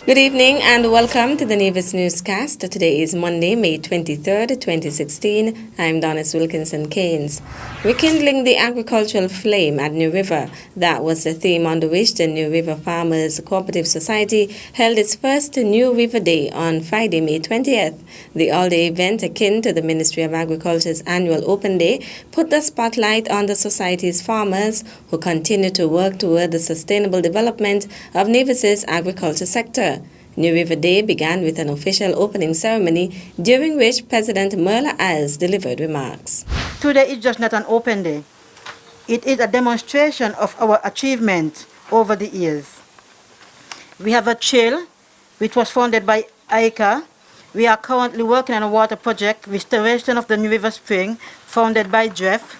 Good evening and welcome to the Nevis Newscast. Today is Monday, May 23rd, 2016. I'm Donis Wilkinson Keynes. Rekindling the agricultural flame at New River. That was the theme under which the New River Farmers Cooperative Society held its first New River Day on Friday, May 20th. The all-day event, akin to the Ministry of Agriculture's annual Open Day, put the spotlight on the society's farmers who continue to work toward the sustainable development of Nevis's agriculture sector. New River Day began with an official opening ceremony during which President Merla Ayres delivered remarks. Today is just not an open day. It is a demonstration of our achievement over the years. We have a chill, which was founded by ICA. We are currently working on a water project, restoration of the New River Spring, founded by Jeff.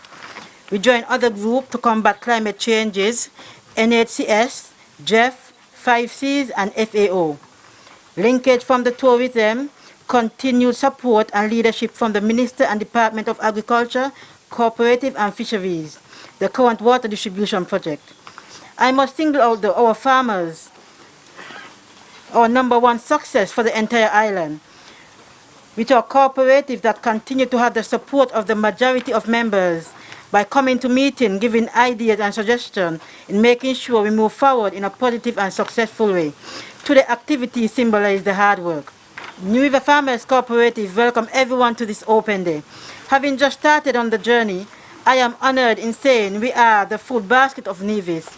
We join other groups to combat climate changes, NHCS, Jeff, 5Cs, and FAO. Linkage from the tourism, continued support and leadership from the Minister and Department of Agriculture, Cooperative and Fisheries, the current water distribution project. I must single out our farmers, our #1 success for the entire island, with our cooperative that continue to have the support of the majority of members by coming to meeting, giving ideas and suggestions in making sure we move forward in a positive and successful way. Today activities symbolize the hard work. New River Farmers Cooperative welcome everyone to this open day. Having just started on the journey, I am honored in saying we are the food basket of Nevis.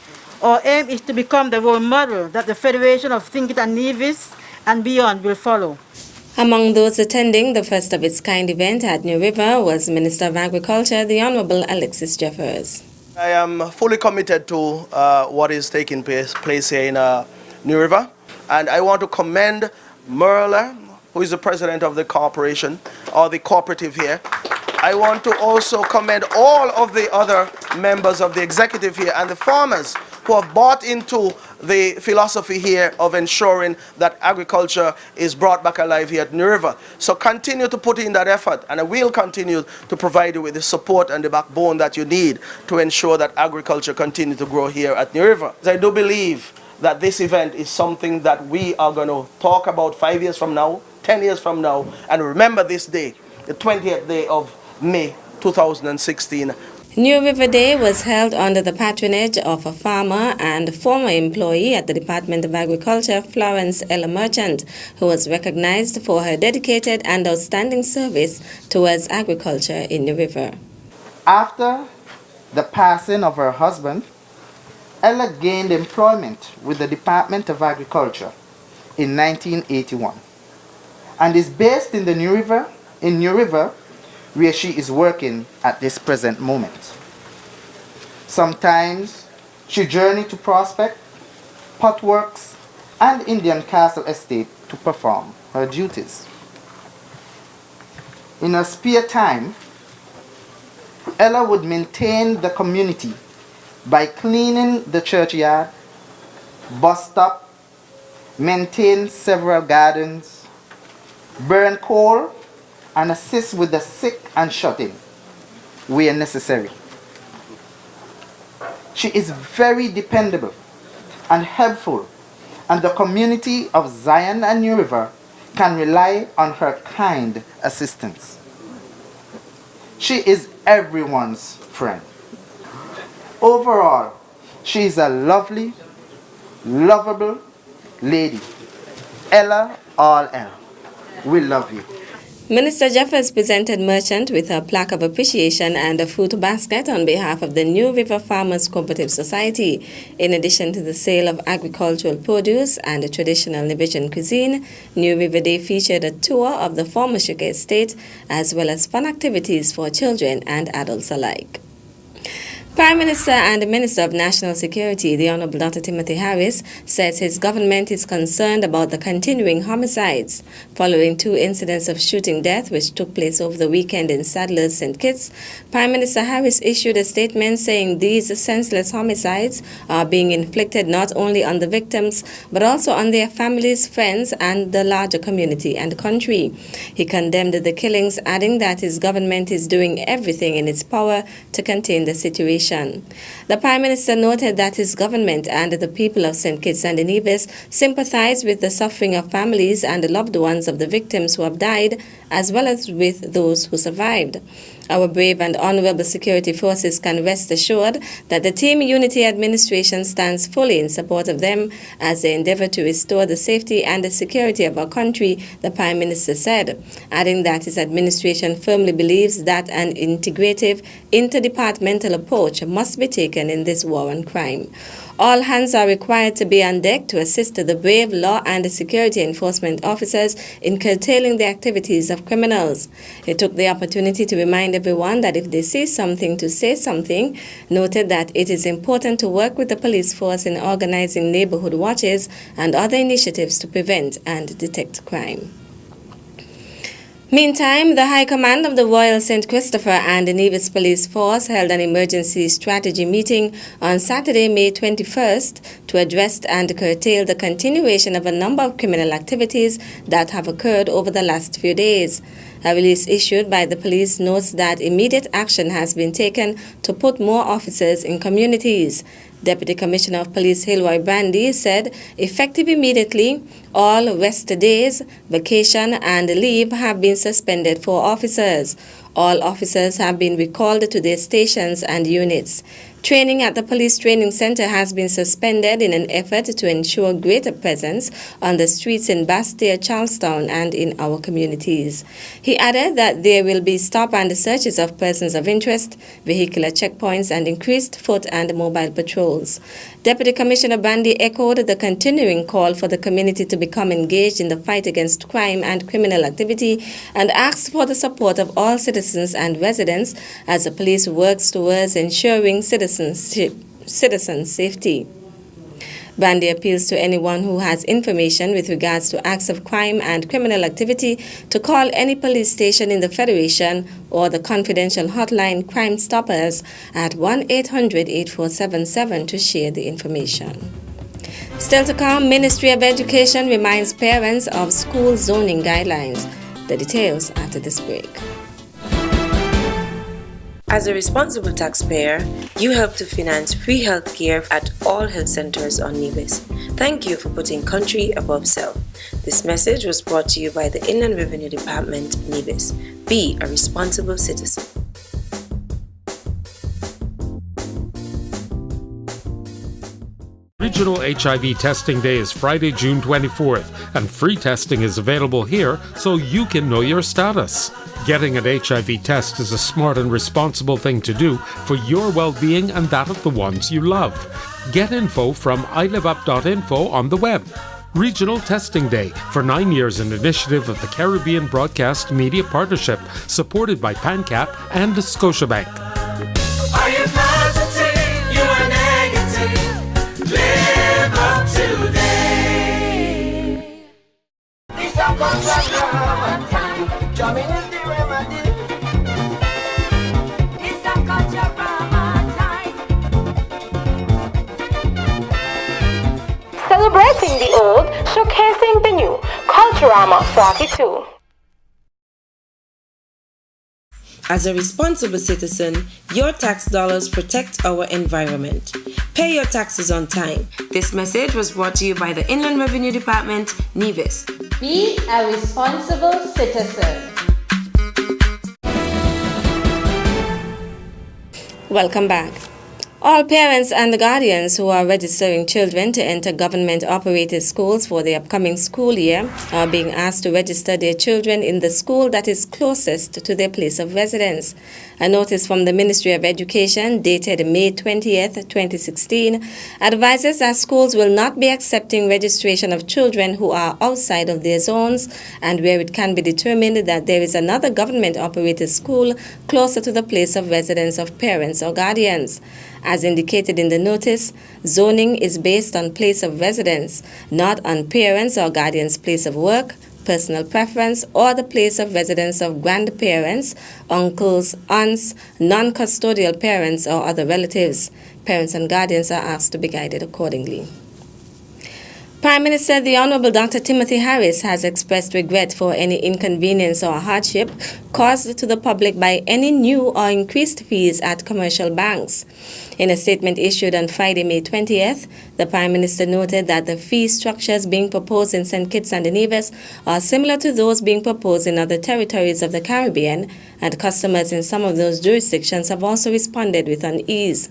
Our aim is to become the role model that the Federation of Think It and Nevis and beyond will follow. Among those attending the first of its kind event at New River was Minister of Agriculture, the Honorable Alexis Jeffers. I am fully committed to what is taking place here in New River. And I want to commend Merla, who is the president of the corporation, or the cooperative here. I want to also commend all of the other members of the executive here and the farmers who have bought into the philosophy here of ensuring that agriculture is brought back alive here at New River. So continue to put in that effort, and I will continue to provide you with the support and the backbone that you need to ensure that agriculture continue to grow here at New River. I do believe that this event is something that we are going to talk about 5 years from now, 10 years from now, and remember this day, the 20th day of May 2016. New River Day was held under the patronage of a farmer and former employee at the Department of Agriculture, Florence Ella Merchant, who was recognized for her dedicated and outstanding service towards agriculture in New River. After the passing of her husband, Ella gained employment with the Department of Agriculture in 1981 and is based in New River, where she is working at this present moment. Sometimes she journeys to Prospect, Potworks, and Indian Castle Estate to perform her duties. In her spare time, Ella would maintain the community by cleaning the churchyard, bus stop, maintain several gardens, burn coal, and assist with the sick and shut-in where necessary. She is very dependable and helpful, and the community of Zion and New River can rely on her kind assistance. She is everyone's friend. Overall, she is a lovely, lovable lady. Ella, all Ella, we love you. Minister Jeffers presented Merchant with a plaque of appreciation and a fruit basket on behalf of the New River Farmers Cooperative Society. In addition to the sale of agricultural produce and a traditional Nigerian cuisine, New River Day featured a tour of the former sugar estate as well as fun activities for children and adults alike. Prime Minister and Minister of National Security, the Honorable Dr. Timothy Harris, says his government is concerned about the continuing homicides. Following 2 incidents of shooting death which took place over the weekend in Sadler's St. Kitts, Prime Minister Harris issued a statement saying these senseless homicides are being inflicted not only on the victims but also on their families, friends, and the larger community and country. He condemned the killings, adding that his government is doing everything in its power to contain the situation situation. The Prime Minister noted that his government and the people of St. Kitts and Nevis sympathize with the suffering of families and the loved ones of the victims who have died, as well as with those who survived. Our brave and honorable security forces can rest assured that the Team Unity administration stands fully in support of them as they endeavor to restore the safety and the security of our country, the Prime Minister said, adding that his administration firmly believes that an integrative, interdepartmental approach must be taken in this war on crime. All hands are required to be on deck to assist the brave law and security enforcement officers in curtailing the activities of criminals. He took the opportunity to remind everyone that if they see something, to say something, noted that it is important to work with the police force in organizing neighborhood watches and other initiatives to prevent and detect crime. Meantime, the High Command of the Royal St. Christopher and the Nevis Police Force held an emergency strategy meeting on Saturday, May 21st, to address and curtail the continuation of a number of criminal activities that have occurred over the last few days. A release issued by the police notes that immediate action has been taken to put more officers in communities. Deputy Commissioner of Police Hilroy Brandy said, effective immediately, all rest days, vacation and leave have been suspended for officers. All officers have been recalled to their stations and units. Training at the Police Training Center has been suspended in an effort to ensure greater presence on the streets in Bastille, Charlestown, and in our communities. He added that there will be stop and searches of persons of interest, vehicular checkpoints, and increased foot and mobile patrols. Deputy Commissioner Bandy echoed the continuing call for the community to become engaged in the fight against crime and criminal activity and asked for the support of all citizens and residents as the police works towards ensuring citizen safety. Bandy appeals to anyone who has information with regards to acts of crime and criminal activity to call any police station in the Federation or the confidential hotline Crime Stoppers at 1-800-8477 to share the information. Still to come, Ministry of Education reminds parents of school zoning guidelines. The details after this break. As a responsible taxpayer, you help to finance free health care at all health centers on Nevis. Thank you for putting country above self. This message was brought to you by the Inland Revenue Department, Nevis. Be a responsible citizen. Regional HIV Testing Day is Friday, June 24th, and free testing is available here so you can know your status. Getting an HIV test is a smart and responsible thing to do for your well-being and that of the ones you love. Get info from iliveup.info on the web. Regional Testing Day for 9 years, an initiative of the Caribbean Broadcast Media Partnership, supported by PANCAP and Scotiabank. Are you positive you are negative? Live up today. This a contract time. Jamming is the remedy. This a contract time. Celebrating the old, showcasing the new. Culturama 42. As a responsible citizen, your tax dollars protect our environment. Pay your taxes on time. This message was brought to you by the Inland Revenue Department, Nevis. Be a responsible citizen. Welcome back. All parents and guardians who are registering children to enter government-operated schools for the upcoming school year are being asked to register their children in the school that is closest to their place of residence. A notice from the Ministry of Education dated May 20th, 2016, advises that schools will not be accepting registration of children who are outside of their zones and where it can be determined that there is another government-operated school closer to the place of residence of parents or guardians. As indicated in the notice, zoning is based on place of residence, not on parents' or guardians' place of work, personal preference, or the place of residence of grandparents, uncles, aunts, non-custodial parents, or other relatives. Parents and guardians are asked to be guided accordingly. Prime Minister the Honorable Dr. Timothy Harris has expressed regret for any inconvenience or hardship caused to the public by any new or increased fees at commercial banks. In a statement issued on Friday, May 20th, the Prime Minister noted that the fee structures being proposed in St. Kitts and Nevis are similar to those being proposed in other territories of the Caribbean, and customers in some of those jurisdictions have also responded with unease.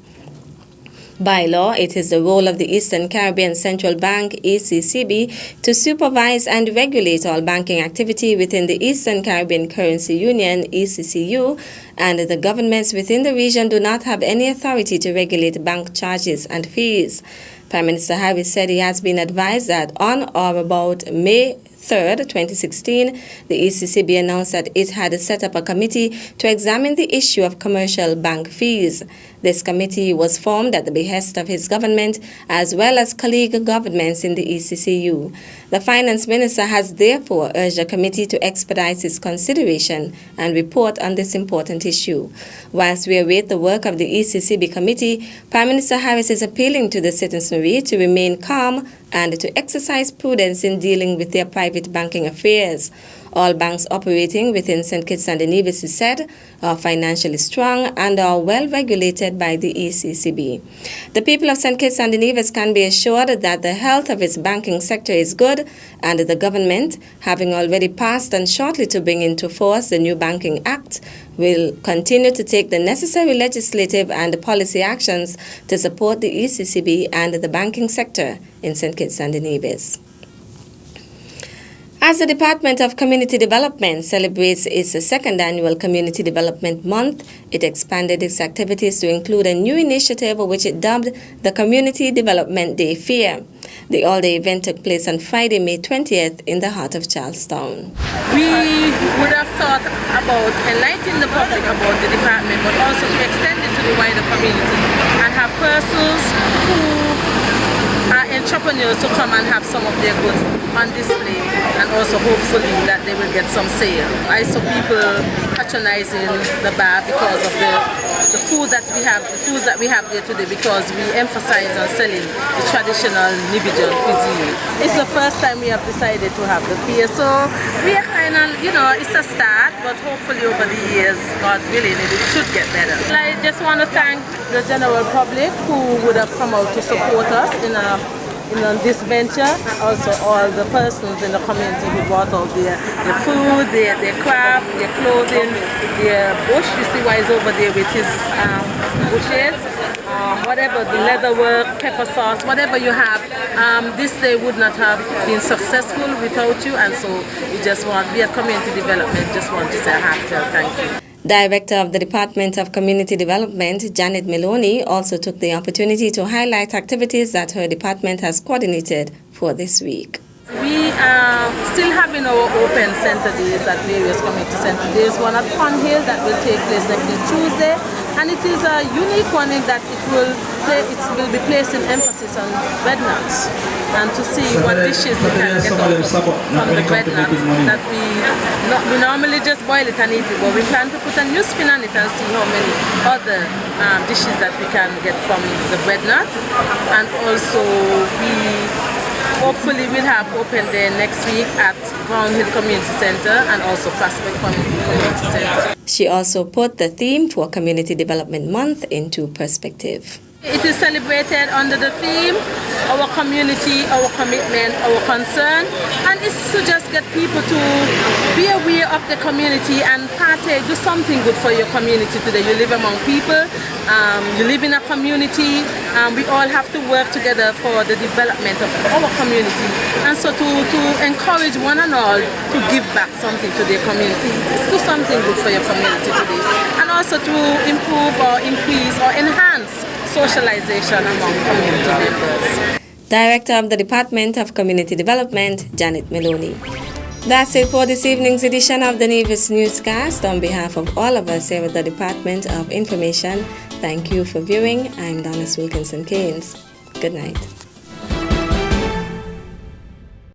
By law, it is the role of the Eastern Caribbean Central Bank, ECCB, to supervise and regulate all banking activity within the Eastern Caribbean Currency Union, ECCU, and the governments within the region do not have any authority to regulate bank charges and fees. Prime Minister Harris said he has been advised that on or about May 3rd, 2016, the ECCB announced that it had set up a committee to examine the issue of commercial bank fees. This committee was formed at the behest of his government as well as colleague governments in the ECCU. The Finance Minister has therefore urged the committee to expedite its consideration and report on this important issue. Whilst we await the work of the ECCB committee, Prime Minister Harris is appealing to the citizenry to remain calm and to exercise prudence in dealing with their private banking affairs. All banks operating within St. Kitts and Nevis, he said, are financially strong and are well regulated by the ECCB. The people of St. Kitts and Nevis can be assured that the health of its banking sector is good, and the government, having already passed and shortly to bring into force the new Banking Act, will continue to take the necessary legislative and policy actions to support the ECCB and the banking sector in St. Kitts and Nevis. As the Department of Community Development celebrates its second annual Community Development Month, it expanded its activities to include a new initiative which it dubbed the Community Development Day Fair. The all-day event took place on Friday, May 20th in the heart of Charlestown. We would have thought about enlightening the public about the department, but also to extend it to the wider community and have persons who are entrepreneurs to come and have some of their goods on display, and also hopefully that they will get some sale. I saw people patronizing the bar because of the food that we have, the foods that we have there today, because we emphasize on selling the traditional Nibijan cuisine. It's the first time we have decided to have the fair, so we are kind of, it's a start, but hopefully over the years, God's willing, it should get better. I just want to thank the general public who would have come out to support us in this venture, and also all the persons in the community who brought out their food, their craft, their clothing, their bush. You see why he's over there with his bushes. Whatever, the leather work, pepper sauce, whatever you have, this day would not have been successful without you, and so we at Community Development just want to say a heartfelt thank you. Director of the Department of Community Development, Janet Maloney, also took the opportunity to highlight activities that her department has coordinated for this week. We are still having our open center days at various community center days. One at Pond Hill that will take place next Tuesday, and it is a unique one in that it will be placing emphasis on bread nuts, and to see what dishes we can get from the bread nut that we normally just boil it and eat it, but we plan to put a new spin on it and see how many other dishes that we can get from the bread nut. And also hopefully we'll have open day next week at Brown Hill Community Center and also Prospect Community Center. She also put the theme for Community Development Month into perspective. It is celebrated under the theme, our community, our commitment, our concern, and it's to just get people to be aware of the community and partake, do something good for your community today. You live among people, you live in a community, we all have to work together for the development of our community, and so to encourage one and all to give back something to their community. Do something good for your community today, and also to improve or increase or enhance socialization among community members. Director of the Department of Community Development, Janet Maloney. That's it for this evening's edition of the Nevis Newscast. On behalf of all of us here at the Department of Information, thank you for viewing. I'm Donna Wilkinson Keynes. Good night.